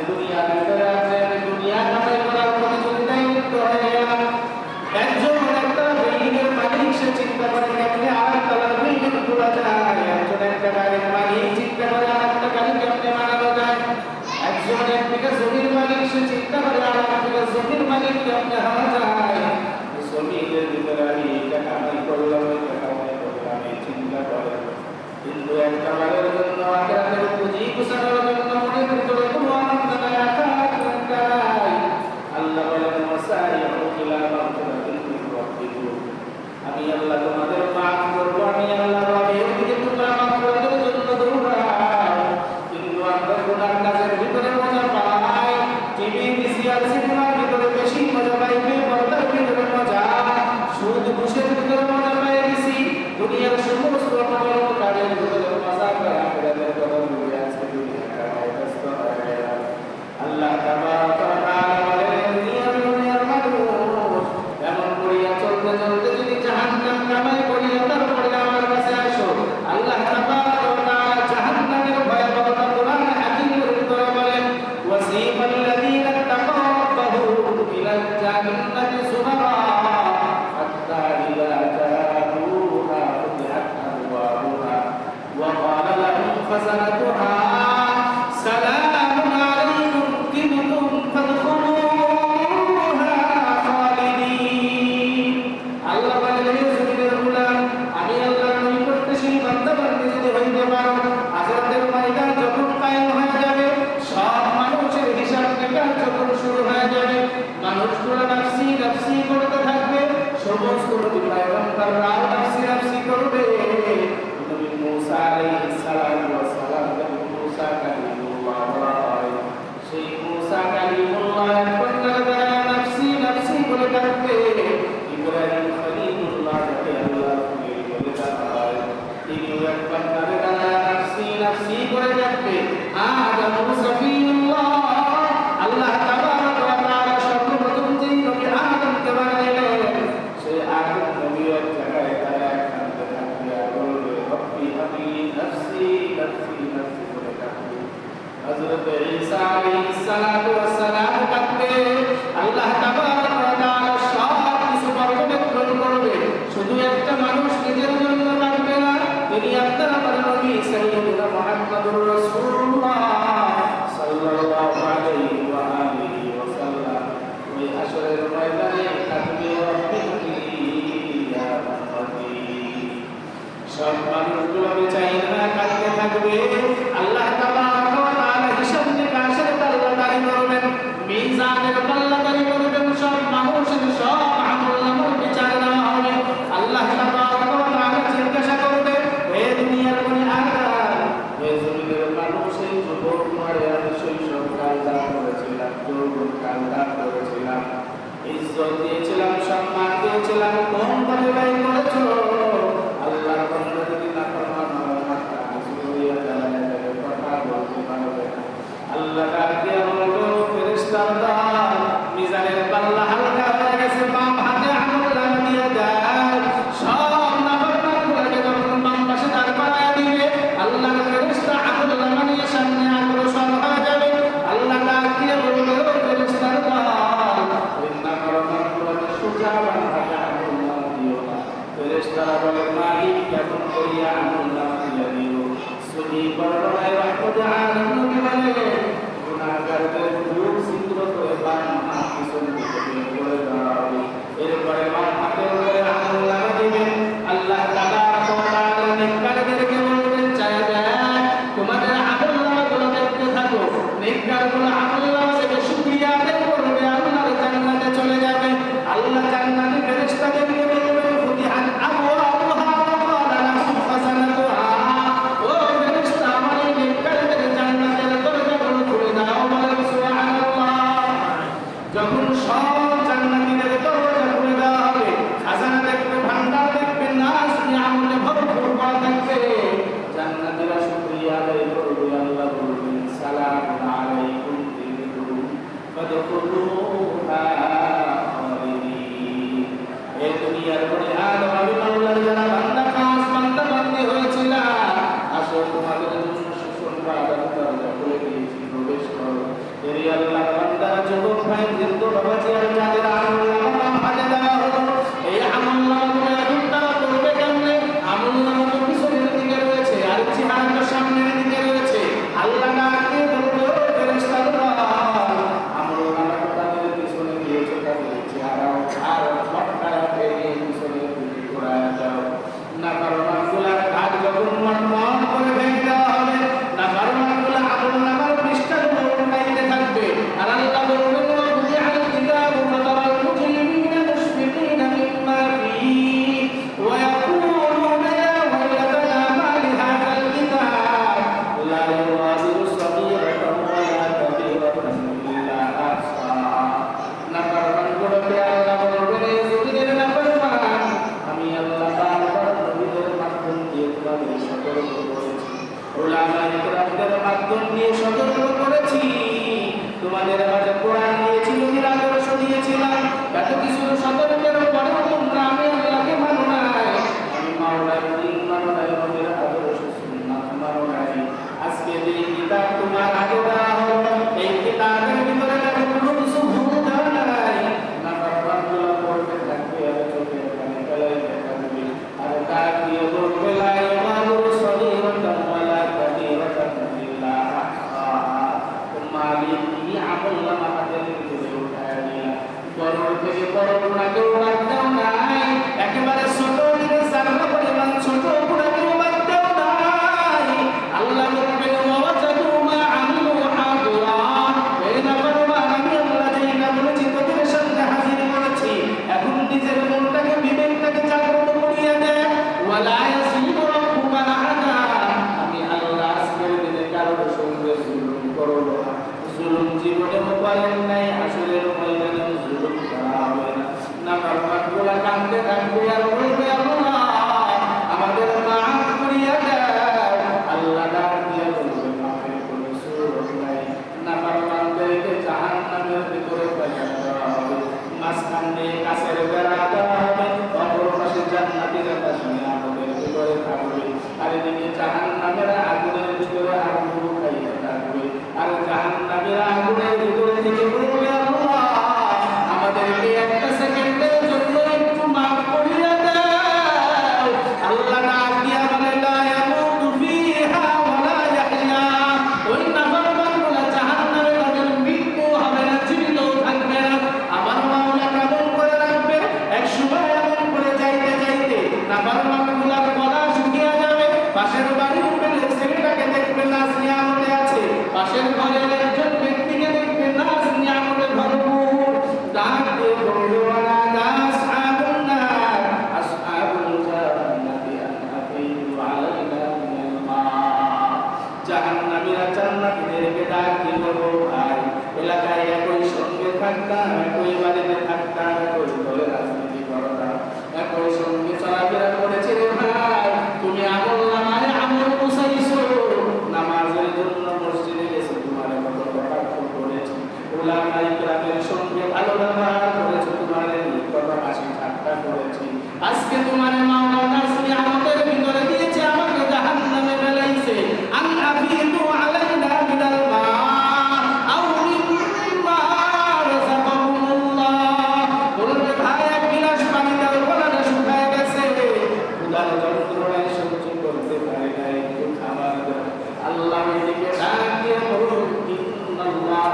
দুনিয়ার ভিতরে আছে, দুনিয়া কামাই করার প্রতিযোগিতায় লিপ্ত হয়ে গেলাম। একজন একটা বিল্ডিংয়ের মালিক সে চিন্তা করে কেমনে আরেকতলার বিল্ডিং খোলা যায়, একজন একটা গাড়ির মালিক চিন্তা করে আরেকটা গাড়ি কেমনে বানানো যায়, একজন এক বিঘা জমির মালিক সে চিন্তা করে আরেক বিঘা জমির মালিক কেমনে হওয়া যায়। জমির ভিতরে আমি এটা কামাই করলাম, এটা কামাই করলাম এই চিন্তা করে, কিন্তু একটা বারের জন্য আখিরাতের পুঁজি গোছানোর জন্য মনের ভিতরে কোনো আনন্দ নাই, আকাঙ্ক্ষা নাই। আল্লাহ বলেন ওয়াসারিউ ইলা মাগফিরাতিন মিন রাব্বিকুম, আমি আল্লাহ তোমাদের মাফ করব, আমি আল্লাহ রবের দিকে তোমরা মাগফিরাতের জন্য দৌড়াও। কিন্তু আমরা গুনাহ কাজের ভিতরে মজা পাই, টিভি সিরিয়াল সিনেমার ভিতরে বেশি মজা পাই, পর্দার ভিতরে মজা, সুদ ঘুষের ভিতরে মজা পাই বেশি, দুনিয়ার সমস্ত অপকর্ম কাজের ভিতরে মজা পাই, আখিরাতের কথা ভুলে আজকে দুনিয়া কামাই ব্যস্ত হয়ে গেলাম। আল্লাহ তাবারক ওয়া তাআলা বলেন দুনিয়ার মানুষ এমন করিয়া চলতে চলতে যদি জাহান্নাম কামাই করিয়া তারপরে আমার কাছে আসো, আল্লাহ তাবারক ওয়া তাআলা জাহান্নামের ভয়াবহতা কোরআনে হাকীমের ভিতরে বলেন ওয়াসিফাল লাযীনা তাকাউ রাব্বাহুম ইলাল জান্নাতি যুমারা হাত্তা ইযা জাআউহা ফুতিহাত আবওয়াবুহা ওয়া ক্বালা লাহুম খাযানাতুহা সালামুন আলাইকুম তিবতুম ফাদখুলুহা খালিদিন। আল্লাহ বলেন হে জমিনের গোলাম, আমি আল্লাহর নিকটবর্তী বান্দা-বান্দী যদি হইতে পারো, আখিরাতের ময়দান যখন কায়েম হয়ে যাবে, সব মানুষের হিসাব নিকাশ যখন শুরু হয়ে যাবে, মানুষগুলো নাফসি নাফসি করতে থাকবে, সমস্ত নবী পয়গম্বররাও নাফসি নাফসি করবে। নবী মুসা আলাইহিস সালাতু ওয়াস সালাম, নবী মুসা কালিমুল্লাহ, সেই মুসা কালিমুল্লাহ এখন দাঁড়ায় নাফসি নাফসি করে থাকবে। ইব্রাহিম খলিলুল্লাহ যাকে আল্লাহ খলিল বলে দাঁড়ায়, তিনিও একবার দাঁড়ায় নাফসি নাফসি করে থাকবে। আদম সফিউল্লাহ, আল্লাহ তাবারক ওয়া তাআলা সর্বপ্রথম যেই নবী আদমকে বানাইলেন, সেই আদম নবী এক জায়গায় দাঁড়ায় কাঁদতে থাকবে আর বলবে রব্বি হাবলি নাফসি নাফসি নাফসি করে থাকবে। হযরত ঈসা আলাইহিস সালাতু ওয়াস সালাম কাঁদবে, আল্লাহ তাবারক ওয়া তাআলা সব কিছু পর্যবেক্ষণ করবে, শুধু একটা মানুষ নিজের জন্য কাঁদবে না, তিনি আপনার আমার নবী সাইয়্যিদুনা মুহাম্মাদুর রাসূলুল্লাহ সাল্লাল্লাহু আলাইহি ওয়া আলিহি ওয়া সাল্লাম ওই হাশরের ময়দানে কাঁদবে রব্বি হাবলি ইয়া রাব্বি। সব মানুষগুলো বেচাইনা কাঁদতে থাকবে, আল্লাহ তাবারক ওয়া তাআলা হিসাব নিকাশের পাল্লাদারি করবেন, মিজানের পাল্লাদারি করবেন, সব মানুষের সব আমল-নামার বিচার দেওয়া হবে। আল্লাহ তাবারক ওয়া তাআলা জিজ্ঞাসা করবে, হে দুনিয়ার বনি আদম, হে জমিনের মানুষ, এই যুবক মারে আমি শৈশবকাল দান করেছিলাম, যৌবনকাল দান করেছিলাম, ইজ্জত দিয়েছিলাম, সম্মান দিয়েছিলাম, কোন কাজে ব্যয় করেছো? আল্লাহর বান্দা যদি নাফরমান হয়, মাথা নিচু করিয়া দাঁড়ায় কথা বলতে পারবে না। আল্লাহ ডাক দিয়া বলবে, ফেরেশতার দল, মিজানের পাল্লা হালকা হয়ে গেছে, বাম হাতে আমলনামা দিয়ে দেয়, সব নাফরমানগুলোকে যখন বাম পাশে দাঁড় করায় দিবে, আল্লাহর ফেরেশতা আমলনামা নিয়ে সামনে অগ্রসর হয়ে যাবে। আল্লাহ ডাক দিয়া বলবে, ও ফেরেশতার দল, ওই নাফরমানগুলোকে সোজা বাম হাতে আমলনামা দিও না। ফেরেশতারা বলে, মালিক কেমন করিয়া আমলনামা দিয়ে দিও? সুন্নি বর্ণনায় রাহমাতুল্লাহ আলাইহি নবী বলেন, গুনাহগার দিয়ে সতর্ক করেছি, তোমাদের মাঝে কোরআন দিয়েছি, নবীর আদর্শ দিয়েছিলাম, এত কিছু সতর্কের পরেও তোমরা আমি আল্লাহকে মানো নাই, আমি মাওলার দিন মানো নাই, নবীর আদর্শ সুন্নাত মানো নাই। আজকে যে কিতাব তোমার আগে দেওয়া হলো, এই কিতাবের ভিতরে দেখো কোনো কিছু ভুল দেওয়া নাই, নাফরমানগুলো পড়তে থাকবে আর চোখে কানে ফেলাইতে থাকবে আর ডাক দিয়ে বলবে লা ইয়ামালু সগীরাতান ওয়ালা কাবীরাতান ইল্লা আহসাহা। মালিক কি আমল নামা হাতের ভিতরে উঠায় দিলা, বড় থেকে বড় গুনাহকেও বাদ দাও নাই, একেবারে ছোট থেকে সারবা পরিমাণ ছোট গুনাহকেও বাদ দাও নাই। আল্লাহ বলবেন ওয়াজাদু মা আমিলু হাদিরা, এই নাফরমান আমি আল্লাহ যেই না বলেছি তোদের সামনে হাজির করেছি, এখন নিজের মনটাকে বিবেকটাকে জাগ্রত করিয়ে দেয়। ওয়ালা ইয়াসিবু রাব্বুকা আহাদা, আমি আল্লাহ আজকের দিনে কারোর সঙ্গে জুলুম করব না, জুলুম জীবনে মোবাইল নাই, আসলের ময়দানে জুলুম করা হবে না। নাফরমানগুলো কাঁদতে থাকবে আর বলবে আল্লাহ আমাদের মাফ করিয়া দাও। আল্লাহ ডাক দিয়ে বলবে মাফের কোনো সুযোগ নাই, নাফরমানদেরকে জাহান্নামের ভিতরে ফেলে দেওয়া হবে, মাঝখান দিয়ে কাছের বেড়া দেওয়া হবে, অপর পাশে জান্নাতীরা তার সঙ্গে আগুনের ভিতরে থাকবে, আর এদিকে জাহান্নামের আগুনের ভিতরে আগুন খাইতে থাকবে, আর জাহান্নামের আগুনের ভিতরে থেকে বলবে আল্লাহ আমাদেরকে একটা সেকেন্ডের জন্য একটু মাফ করিয়া দাও। আল্লাহ ডাক দিয়া বলে লা ইয়ামুতু ফিহা ওয়ালা ইয়াহইয়া, ওই নাফরমানগুলো জাহান্নামে তাদের মৃত্যু হবে না, জীবিতও থাকবে না। আমার মাওলা কেমন করে রাখবে, এক সময় এমন করে যাইতে যাইতে নাফরমানগুলোর গলা শুকিয়ে যাবে, পাশের বাড়ির উপরে ছেলেটাকে দেখবে নাজ নিয়ামতে আছে, পাশের ঘরের একজন ব্যক্তিকে দেখবে নাজ নিয়ামতে ভরপুর, ডাক দিয়ে বলবে ওয়ালা আসহাবুন নার আসহাবুল জান্নাতি আন আফিদু আলাইনা মিনাল মা। জাহান্নামীরা জান্নাতীদেরকে ডাক দিয়ে বলবে ভাই এলাকায় একই সঙ্গে থাকতাম, একই বাড়িতে থাকতাম, একই দলে রাজনীতি করতাম, একই সঙ্গে চলাফেরা করেছি রে ভাই, তুমি আমল নামায় আমল মুসাইছো, নামাজের জন্য মসজিদে গেছে তোমার কত কটাক্ষ করেছি, উলামায়ে কেরামের সঙ্গে ভালো ব্যবহার করেছো, তোমার কত হাসি ঠাট্টা করেছি, আজকে তোমার মাওলা নাসরি আমাদের ভিতরে দিয়েছে, আমাকে জাহান্নামে ফেলাইছে, আন আফিদু আলাইনা মিনাল মা আও মিম্মা রাযাকাকুমুল্লাহ, বলবে ভাই এক গিলাস পানি দাও, গলাটা শুকায় গেছে, ক্ষুধার যন্ত্রণায় সহ্য করতে পারি না, একটু খাবার দাও। আল্লাহ এদিকে ডাক দিয়ে বলুন ইন্নাল্লাহ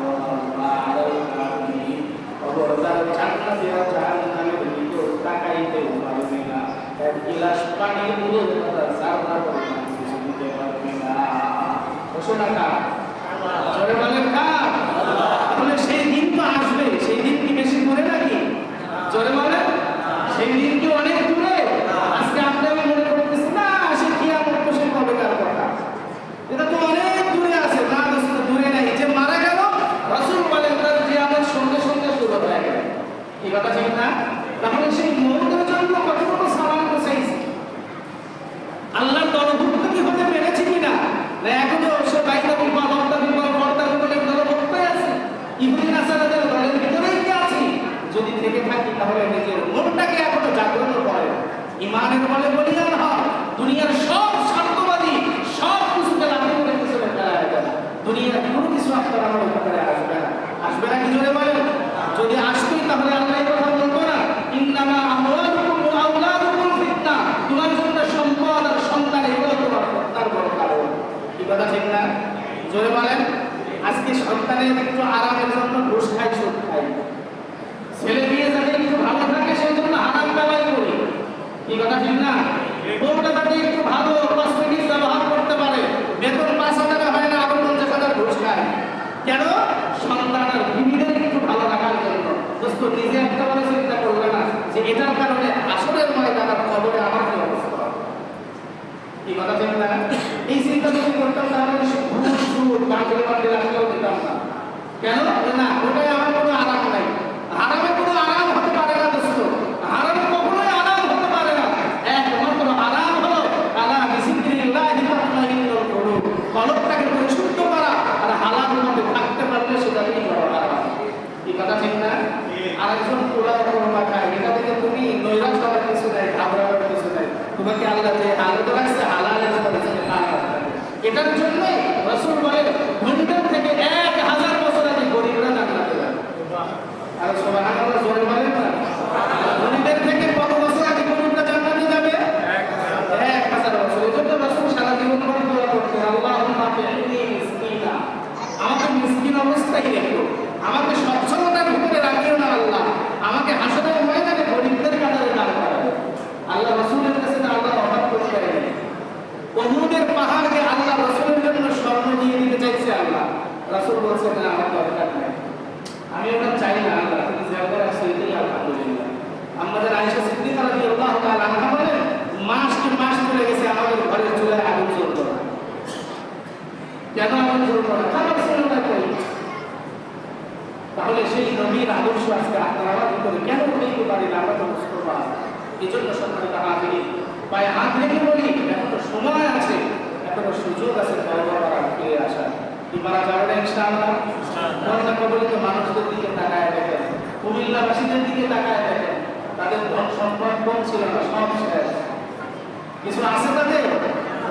হারামা আলাল কাফিরিন, খবরদার জান্নাতীরা জাহান্নামের ভিতর তাকাইতেও পারবে না, এক গিলাস পানি দিলে তারা সারদা পরিমাণ কিছু দিতে পারবে না। ঘোষণা কার? জোরে বলেন কার? তাহলে সেই দিন তো আসবে, সেই দিন কি বেশি দূরে নাকি? জোরে বলেন সেই দিন কি অনেক দূরে? আজকে আপনারা মনে করতেছেন না সে কিয়ামত তো সে কবেকার কথা, এটা তো অনেক দূরে আছে, না দোস্ত দূরে নাই, যে মারা গেল রাসূল বলেন তার কিয়ামত সঙ্গে সঙ্গে শুরু হয়ে গেল, এই কথা ঠিক না? তাহলে সেই মৌতের জন্য কত কত সালাম বসাইছে, আল্লাহর দলভুক্ত কি হতে পেরেছি কিনা, না এখনো সে বাইরে বিপদ হত্যা বিপদ হত্যা বলে দলভুক্তই আছে, ইহুদি নাসারাদের দলের ভিতরেই কি আছি? যদি থেকে থাকি তাহলে নিজের মনটাকে এখনো জাগ্রত করে, ইমানের বলে বলিয়ান হয়, দুনিয়ার সব স্বার্থবাদী সব কিছুকে লাভের করে পিছনে ফেলা যাবে, দুনিয়ার কোনো কিছু আপনার আমার উপকারে আসবে না, আসবে না কি জোরে বলেন? যদি আসতোই তাহলে আল্লাহ এই কথা বলতো না ইন্নামা আমওয়ালুকুম ওয়া আওলাদুকুম ফিতনা, তোমার জন্য সম্পদ আর সন্তান এগুলো তোমার ফিতনার বড় কারণ, কি কথা ঠিক না? জোরে বলেন। আজকে সন্তানের একটু আরামের জন্য ঘুষ খাই, সুদ খাই, ছেলে বিয়ে যাতে একটু ভালো থাকে সেই জন্য হারাম কামাই করি, কি কথা ঠিক না? বউটা যাতে একটু ভালো কসমেটিক্স ব্যবহার করতে পারে, বেতন 5,000 হয় না, আরো 50,000 ঘুষ খায়, কেন? সন্তান আর বিবিদের একটু ভালো রাখার জন্য। দোস্ত নিজে একটা বলে চিন্তা করবে না যে এটার কারণে আসরের ময়দানে কবরে আমার কি অবস্থা, কি কথা ঠিক না? এই চিন্তা যদি করতাম তাহলে ঘুষ সুদ বাংলা বাংলা রাখলেও দিতাম না, কেন? না ওটাই আমার কোনো আরাম নাই, হারামে কোনো আরাম হতে পারে না দোস্ত, হারামে কখনোই আরাম হতে পারে না, একমাত্র আরাম হলো আলা বিজিক্রিল্লাহি তাতমাইন্নুল কুলুব, কলবটাকে পরিশুদ্ধ অবস্থায় রেখো, আমাকে সচ্ছলতার ভিতরে রাখিও না আল্লাহ, আমাকে হাসরের ময়দানে গরিবদের কাতারে দাঁড় করাবে। আল্লাহ রাসূলের কাছে তো আল্লাহ অভাব করতে পারেন। উহুদের পাহাড়কে আল্লাহ রাসূলের জন্য স্বর্ণ দিয়ে দিতে চাইছে আল্লাহ। রাসূল বলছেন না, আমার দরকার নেই, আমি ওটা চাই না আল্লাহ, তুমি যা করে আসো এটাই আলহামদুলিল্লাহ। আমাদের আয়েশা সিদ্দিকা রাদিয়াল্লাহু তাআলা আনহা বলেন, মাস কি মাস চলে গেছে আমাদের ঘরের চুলায় আগুন জ্বলতো না। কেন আগুন জ্বলতো না? খাবার ছিল না কই। তাহলে সেই নবীর আদর্শ আজকে আপনারা ভিতরে কেন পেতে পারি না? আমরা তো মুসলমান। এই জন্য সম্মানিত হাজিরিন, পায়ে হাত রেখে বলি, এখনো সময় আছে, এখনো সুযোগ আছে তওবা করার, ফিরে আসার। কি মারা যাবে না ইনশাআল্লাহ? মরনা কবলিত মানুষদের দিকে তাকায় দেখেন, কুমিল্লাবাসীদের দিকে তাকায় দেখেন, তাদের ধন সম্পদ কম ছিল না, সব শেষ। কিছু আছে তাদের,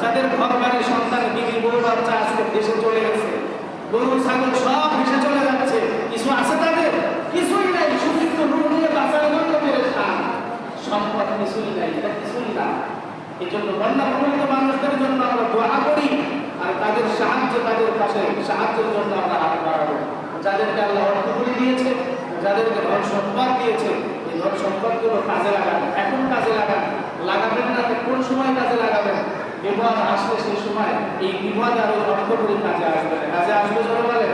যাদের ঘর বাড়ি সন্তান বিবি বউ বাচ্চা আজকে দেশে চলে গেছে, গরু ছাগল সব ভেসে চলে যাচ্ছে। কিছু আছে তাদের, কিছুই নাই, সুযোগ রূপ নিয়ে বাঁচার জন্য পেরেছান, সম্পদ কিছুই নাই, এটা কিছুই না। এই জন্য বন্যা প্রভাবিত মানুষদের জন্য আমরা দোয়া করি, আর তাদের সাহায্য, তাদের পাশে সাহায্যের জন্য আমরা হাত বাড়াবো। যাদেরকে আল্লাহ অর্থ করে দিয়েছে, যাদেরকে ধন সম্পদ দিয়েছে, এই ধন সম্পদগুলো কাজে লাগান, এখন কাজে লাগান। লাগাবেন না তো কোন সময় কাজে লাগাবেন? বিপদ আসলে সেই সময় এই বিপদ আর ওই অর্থগুলি কাজে আসবে না। কাজে আসবে যখন বলে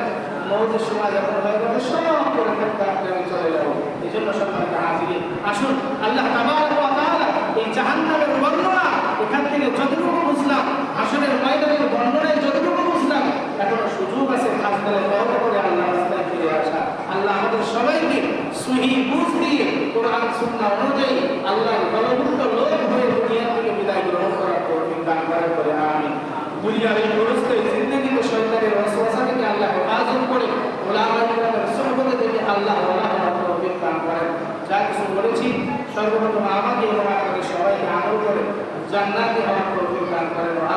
মৌতের সময় যখন হয়ে যাবে সব করে ফেলতে আমি চলে যাবো। এই জন্য সম্মানিত হাজিরিন, আসুন আল্লাহ তাবারক ওয়া তাআলা এই জাহান্নামের বর্ণনা এখান থেকে যতটুকু বুঝলাম, হাসরের ময়দানের বর্ণনায় যতটুকু বুঝলাম, এখনো সুযোগ আছে কাজ করে তওবা করে আল্লাহর রাস্তায় ফিরে আসা। আল্লাহ আমাদের সবাইকে সহিহ বুঝ দিয়ে কোরআন সুন্নাহ অনুযায়ী আল্লাহর বলবুদ্ধ লোক হয়ে দুনিয়া থেকে বিদায় গ্রহণ করার তৌফিক দান করেন বলে আমিন। দুনিয়ার এই দুরস্ত জিন্দেগিতে শয়তানের ওয়াসওয়াসা থেকে আল্লাহ হেফাজত করে, ওলামায়ে কেরামের সুহবত থেকে আল্লাহ ওয়ালা হওয়ার তৌফিক দান করেন। যা কিছু বলেছি সর্বপ্রথম আমাকে এবং আপনাদের সবাইকে আমল করে জান্নাতি হওয়ার তৌফিক দান করেন।